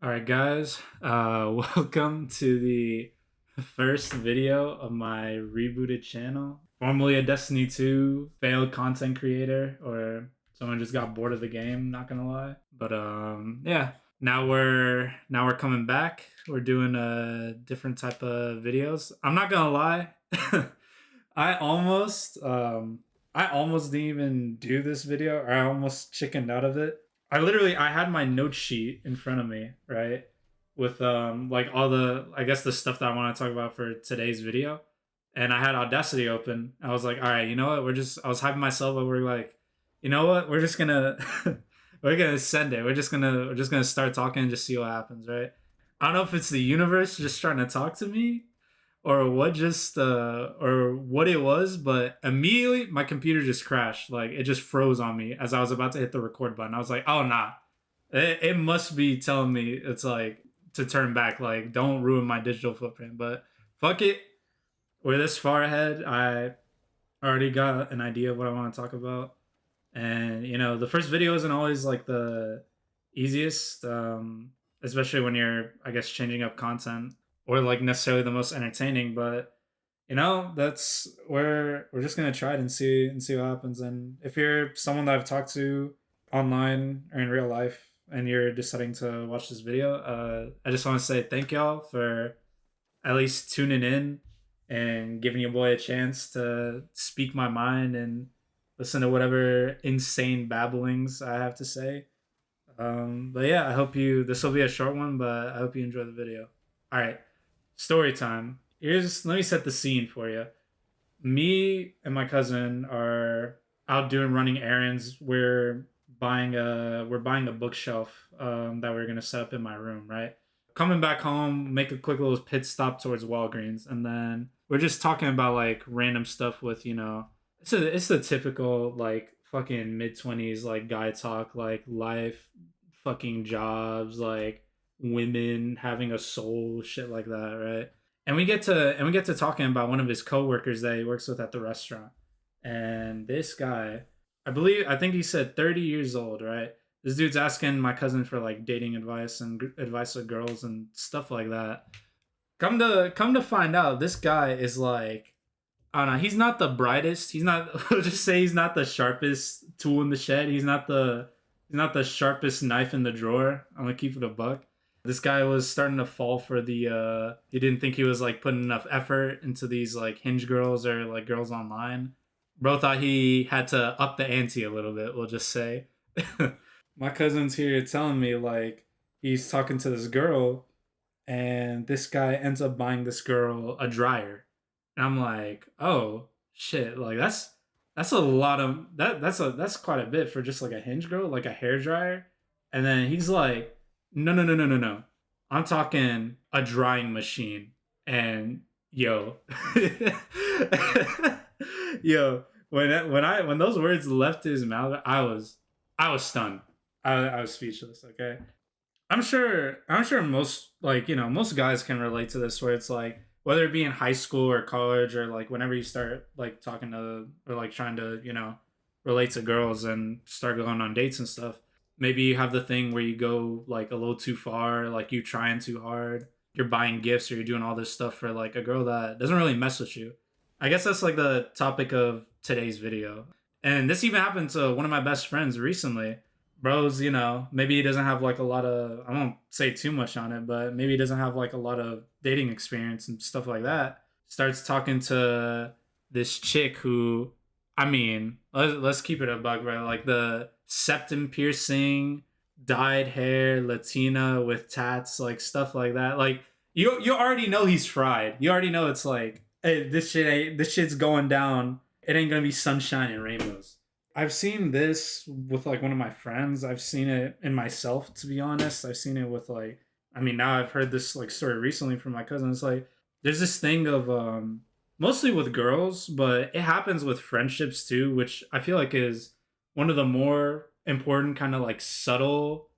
All right, guys. Welcome to the first video of my rebooted channel. Formerly a Destiny 2 failed content creator, or someone just got bored of the game. Not gonna lie, but yeah. Now we're coming back. We're doing a different type of videos. I'm not gonna lie. I almost I almost didn't even do this video, or I almost chickened out of it. I had my note sheet in front of me, right? With like all the I guess the stuff that I want to talk about for today's video. And I had Audacity open. I was like, all right, you know what? I was hyping myself up. We're like, you know what? We're just gonna we're gonna send it. We're just gonna start talking and just see what happens, right? I don't know if it's the universe just trying to talk to me or what it was, but immediately my computer just crashed. Like it just froze on me as I was about to hit the record button. I was like, oh nah. It must be telling me it's like to turn back, like don't ruin my digital footprint. But fuck it. We're this far ahead. I already got an idea of what I want to talk about. And the first video isn't always like the easiest, especially when you're, I guess, changing up content or like necessarily the most entertaining. But that's where we're just gonna try it and see what happens. And if you're someone that I've talked to online or in real life, and you're deciding to watch this video, I just want to say thank y'all for at least tuning in and giving your boy a chance to speak my mind and listen to whatever insane babblings I have to say. But yeah, I hope this will be a short one, but I hope you enjoy the video. All right, story time. Let me set the scene for you. Me and my cousin are out doing running errands. We're buying a bookshelf that we're gonna set up in my room, right? Coming back home, make a quick little pit stop towards Walgreens, and then we're just talking about like random stuff with it's the typical like fucking mid-20s like guy talk, like life, fucking jobs, like women having a soul, shit like that, right? And we get to talking about one of his coworkers that he works with at the restaurant. And this guy, I think he said 30 years old, right? This dude's asking my cousin for like dating advice and advice with girls and stuff like that. Come to find out, this guy is like, I don't know. He's not the brightest. He's not. Let's just say he's not the sharpest tool in the shed. He's not the sharpest knife in the drawer. I'm gonna keep it a buck. This guy was starting to fall for the. He didn't think he was like putting enough effort into these like hinge girls or like girls online. Bro thought he had to up the ante a little bit. We'll just say. My cousin's here telling me like he's talking to this girl, and this guy ends up buying this girl a dryer. And I'm like, oh shit, like that's a lot of that's quite a bit for just like a hinge girl, like a hair dryer. And then he's like, no, no, no, no, no, no. I'm talking a drying machine. And yo, yo, when those words left his mouth, I was stunned. I was speechless. Okay, I'm sure most guys can relate to this, where it's like whether it be in high school or college, or like whenever you start like talking to, or like trying to relate to girls and start going on dates and stuff. Maybe you have the thing where you go like a little too far, like you trying too hard, you're buying gifts or you're doing all this stuff for like a girl that doesn't really mess with you. I guess that's like the topic of today's video. And this even happened to one of my best friends recently. Bro's, maybe he doesn't have like a lot of, I won't say too much on it, but maybe he doesn't have like a lot of dating experience and stuff like that. Starts talking to this chick who, I mean, let's keep it a bug, right? Like the septum piercing, dyed hair, Latina with tats, like stuff like that. Like you already know he's fried. You already know it's like, hey, this shit's going down. It ain't gonna be sunshine and rainbows. I've seen this with like one of my friends. I've seen it in myself, to be honest. I've seen it with like, I mean, now I've heard this like story recently from my cousin. It's like there's this thing of mostly with girls, but it happens with friendships too, which I feel like is one of the more important kind of like subtle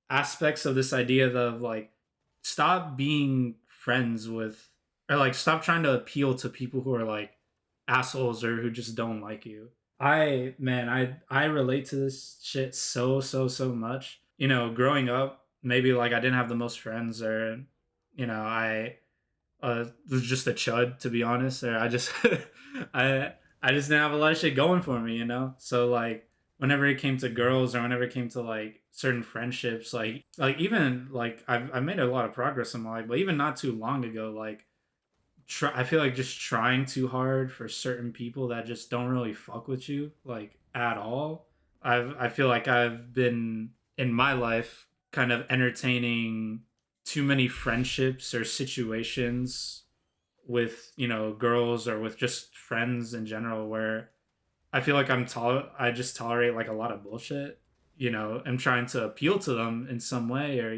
aspects of this idea of like stop being friends with, or like stop trying to appeal to people who are like assholes or who just don't like you. I relate to this shit so much. Growing up, maybe like I didn't have the most friends, or I was just a chud, to be honest, or I just I I just didn't have a lot of shit going for me, you know. So like whenever it came to girls, or whenever it came to like certain friendships, like even like I've made a lot of progress in my life, but even not too long ago, like I feel like just trying too hard for certain people that just don't really fuck with you like at all. I feel like I've been in my life kind of entertaining too many friendships or situations with, girls, or with just friends in general, where I feel like I just tolerate like a lot of bullshit. I'm trying to appeal to them in some way, or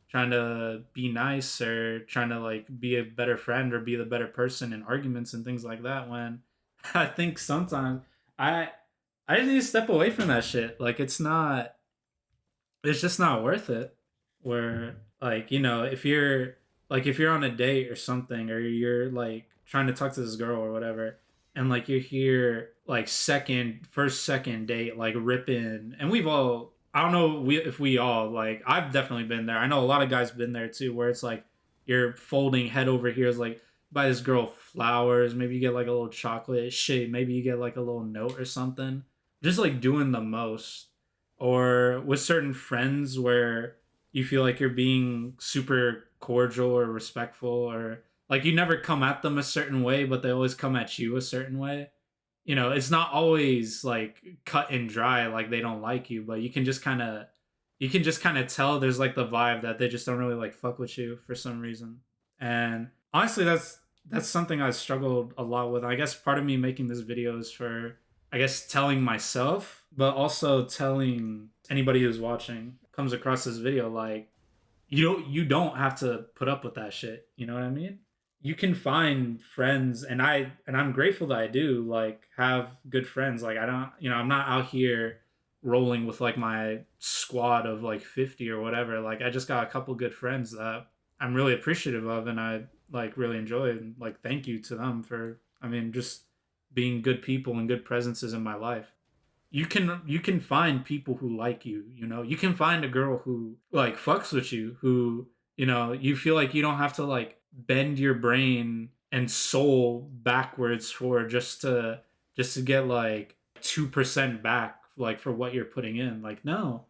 trying to be nice, or trying to like be a better friend or be the better person in arguments and things like that. When I think sometimes I I just need to step away from that shit. Like it's just not worth it. Where like if you're on a date or something, or you're like trying to talk to this girl or whatever, and like you're here like second date, like ripping, and we've all, I don't know, if we all, like, I've definitely been there. I know a lot of guys been there too, where it's like you're folding head over heels, like buy this girl flowers, maybe you get like a little chocolate shit, maybe you get like a little note or something, just like doing the most. Or with certain friends where you feel like you're being super cordial or respectful, or like you never come at them a certain way, but they always come at you a certain way. It's not always like cut and dry, like they don't like you, but you can just kind of tell there's like the vibe that they just don't really like fuck with you for some reason. And honestly, that's something I struggled a lot with. I guess part of me making this video is for, I guess, telling myself, but also telling anybody who's watching, comes across this video, like you don't have to put up with that shit. You know what I mean? You can find friends, and I'm grateful that I do like have good friends. Like I don't, I'm not out here rolling with like my squad of like 50 or whatever. Like I just got a couple good friends that I'm really appreciative of, and I like really enjoy, and like thank you to them for, I mean, just being good people and good presences in my life. You can find people who like you. You can find a girl who like fucks with you, who you feel like you don't have to like bend your brain and soul backwards for, just to get like 2% back, like for what you're putting in. Like, no,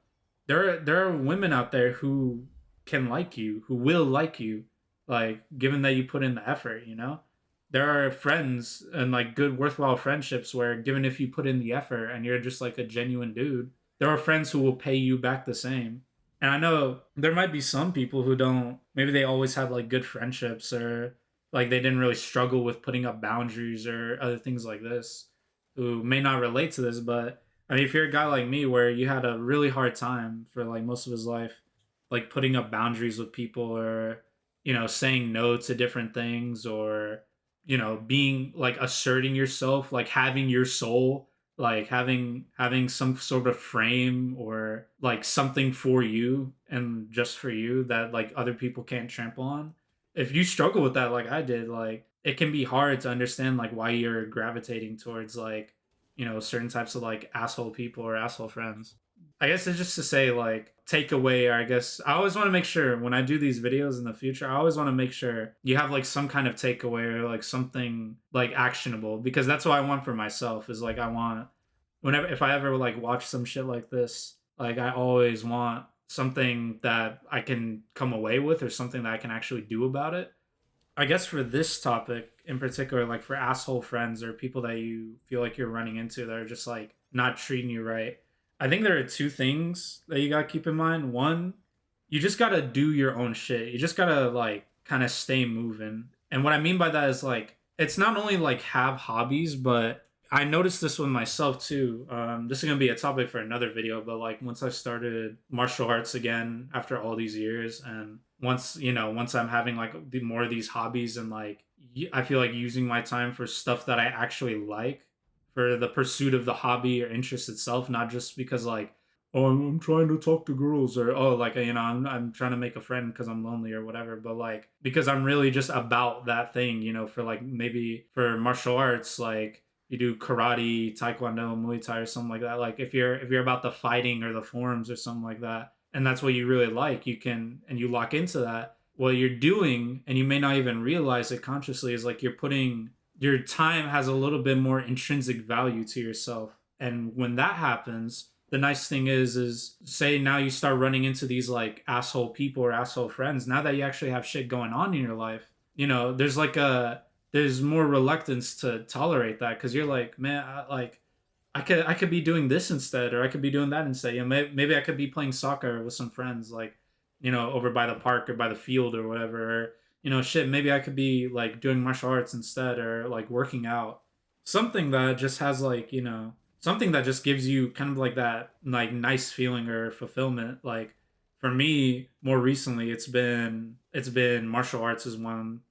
there are women out there who can like you, who will like you, like given that you put in the effort. There are friends and like good worthwhile friendships where, given if you put in the effort and you're just like a genuine dude, there are friends who will pay you back the same. And I know there might be some people who don't, maybe they always had like good friendships, or like they didn't really struggle with putting up boundaries or other things like this, who may not relate to this. But I mean, if you're a guy like me where you had a really hard time for like most of his life, like putting up boundaries with people, or saying no to different things, or being like asserting yourself, like having your soul, like having some sort of frame, or like something for you and just for you, that like other people can't trample on. If you struggle with that like I did, like it can be hard to understand like why you're gravitating towards like certain types of like asshole people or asshole friends. I guess it's just to say, like, takeaway, or I guess I always want to make sure when I do these videos in the future, I always want to make sure you have like some kind of takeaway, or like something like actionable, because that's what I want for myself. Is like I want, whenever, if I ever like watch some shit like this, like I always want something that I can come away with, or something that I can actually do about it. I guess for this topic in particular, like for asshole friends or people that you feel like you're running into that are just like not treating you right, I think there are two things that you gotta keep in mind. One, you just gotta do your own shit. You just gotta like kind of stay moving. And what I mean by that is like, it's not only like have hobbies, but I noticed this with myself too. This is gonna be a topic for another video, but like once I started martial arts again after all these years, and once I'm having like more of these hobbies, and like I feel like using my time for stuff that I actually like, for the pursuit of the hobby or interest itself, not just because like, oh, I'm trying to talk to girls, or oh, like I'm trying to make a friend because I'm lonely or whatever, but like because I'm really just about that thing. For like maybe for martial arts, like you do karate, taekwondo, muay thai, or something like that. Like if you're about the fighting or the forms or something like that, and that's what you really like, you can, and you lock into that, what you're doing, and you may not even realize it consciously, is like you're putting your time has a little bit more intrinsic value to yourself. And when that happens, the nice thing is say now you start running into these like asshole people or asshole friends. Now that you actually have shit going on in your life, there's like there's more reluctance to tolerate that, because you're like, man, I could be doing this instead, or I could be doing that instead. Maybe I could be playing soccer with some friends, like, over by the park or by the field or whatever. Or, shit, maybe I could be like doing martial arts instead, or like working out. Something that just has like, something that just gives you kind of like that like nice feeling or fulfillment. Like for me, more recently, it's been martial arts is one.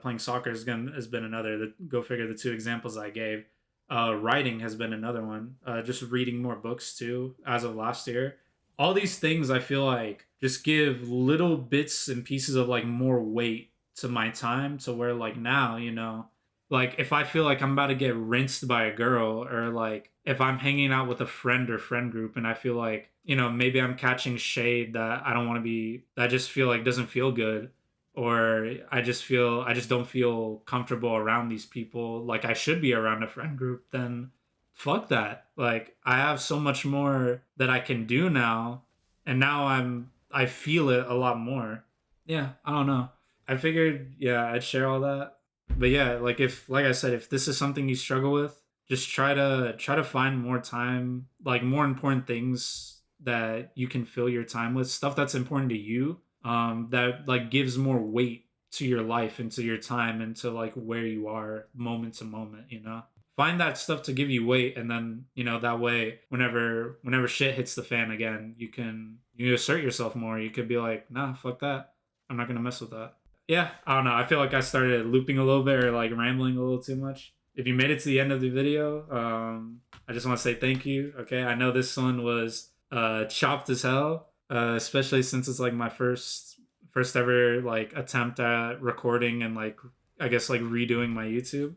Playing soccer has been another. Go figure, the two examples I gave. Writing has been another one. Just reading more books too, as of last year. All these things I feel like just give little bits and pieces of like more weight to my time, to where like now, like if I feel like I'm about to get rinsed by a girl, or like if I'm hanging out with a friend or friend group and I feel like, maybe I'm catching shade that I don't want to be, that I just feel like doesn't feel good, or I just don't feel comfortable around these people like I should be around a friend group, then fuck that. Like I have so much more that I can do now, and now I feel it a lot more. Yeah, I don't know. I figured, yeah, I'd share all that. But yeah, like I said, if this is something you struggle with, just try to find more time, like more important things that you can fill your time with, stuff that's important to you, that like gives more weight to your life and to your time and to like where you are moment to moment, find that stuff to give you weight, and then that way whenever shit hits the fan again, you assert yourself more. You could be like, nah, fuck that, I'm not gonna mess with that. Yeah, I don't know, I feel like I started looping a little bit, or like rambling a little too much. If you made it to the end of the video, I just want to say thank you. Okay, I know this one was chopped as hell, especially since it's like my first ever like attempt at recording and like, I guess, like redoing my YouTube.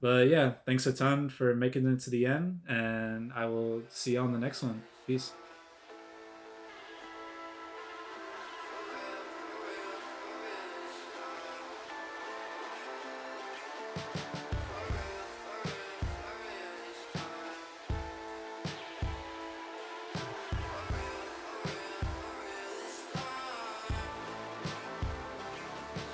But yeah, thanks a ton for making it to the end, and I will see you on the next one. Peace.